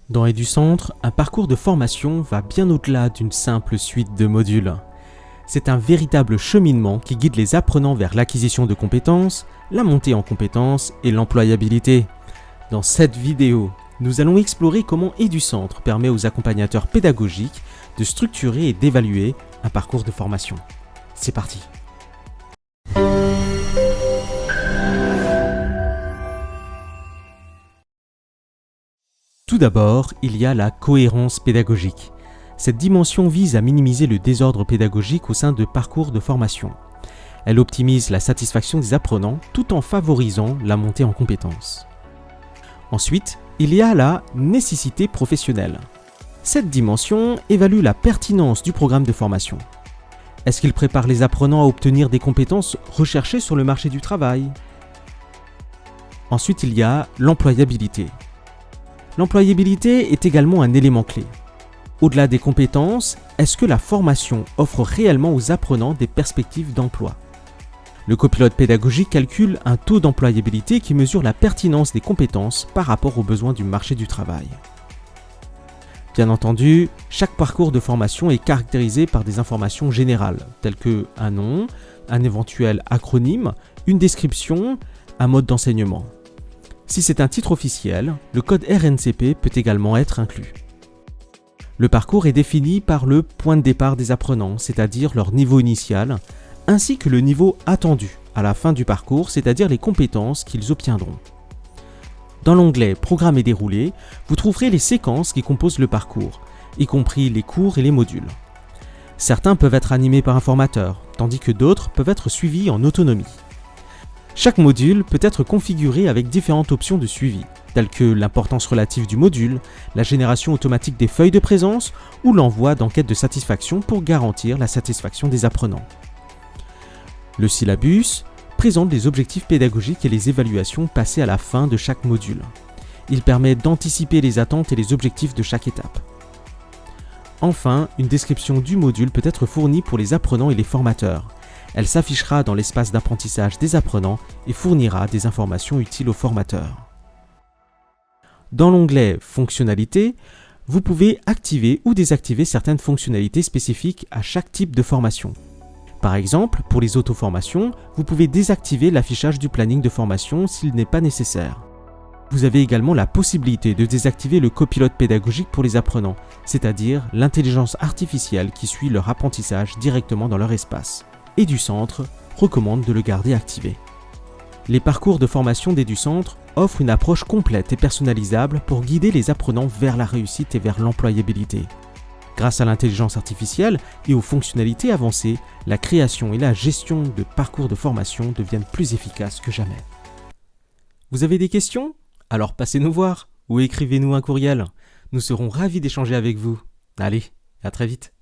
Dans EduCentre, un parcours de formation va bien au-delà d'une simple suite de modules. C'est un véritable cheminement qui guide les apprenants vers l'acquisition de compétences, la montée en compétences et l'employabilité. Dans cette vidéo, nous allons explorer comment EduCentre permet aux accompagnateurs pédagogiques de structurer et d'évaluer un parcours de formation. C'est parti! Tout d'abord, il y a la cohérence pédagogique. Cette dimension vise à minimiser le désordre pédagogique au sein de parcours de formation. Elle optimise la satisfaction des apprenants tout en favorisant la montée en compétences. Ensuite, il y a la nécessité professionnelle. Cette dimension évalue la pertinence du programme de formation. Est-ce qu'il prépare les apprenants à obtenir des compétences recherchées sur le marché du travail? Ensuite, il y a l'employabilité. L'employabilité est également un élément clé. Au-delà des compétences, est-ce que la formation offre réellement aux apprenants des perspectives d'emploi? Le copilote pédagogique calcule un taux d'employabilité qui mesure la pertinence des compétences par rapport aux besoins du marché du travail. Bien entendu, chaque parcours de formation est caractérisé par des informations générales, telles que un nom, un éventuel acronyme, une description, un mode d'enseignement. Si c'est un titre officiel, le code RNCP peut également être inclus. Le parcours est défini par le point de départ des apprenants, c'est-à-dire leur niveau initial, ainsi que le niveau attendu à la fin du parcours, c'est-à-dire les compétences qu'ils obtiendront. Dans l'onglet « Programme et déroulé », vous trouverez les séquences qui composent le parcours, y compris les cours et les modules. Certains peuvent être animés par un formateur, tandis que d'autres peuvent être suivis en autonomie. Chaque module peut être configuré avec différentes options de suivi, telles que l'importance relative du module, la génération automatique des feuilles de présence ou l'envoi d'enquêtes de satisfaction pour garantir la satisfaction des apprenants. Le syllabus présente les objectifs pédagogiques et les évaluations passées à la fin de chaque module. Il permet d'anticiper les attentes et les objectifs de chaque étape. Enfin, une description du module peut être fournie pour les apprenants et les formateurs. Elle s'affichera dans l'espace d'apprentissage des apprenants et fournira des informations utiles aux formateurs. Dans l'onglet « Fonctionnalités », vous pouvez activer ou désactiver certaines fonctionnalités spécifiques à chaque type de formation. Par exemple, pour les auto-formations, vous pouvez désactiver l'affichage du planning de formation s'il n'est pas nécessaire. Vous avez également la possibilité de désactiver le copilote pédagogique pour les apprenants, c'est-à-dire l'intelligence artificielle qui suit leur apprentissage directement dans leur espace. EduCentre recommande de le garder activé. Les parcours de formation d'EduCentre offrent une approche complète et personnalisable pour guider les apprenants vers la réussite et vers l'employabilité. Grâce à l'intelligence artificielle et aux fonctionnalités avancées, la création et la gestion de parcours de formation deviennent plus efficaces que jamais. Vous avez des questions? Alors passez nous voir ou écrivez-nous un courriel. Nous serons ravis d'échanger avec vous. Allez, à très vite.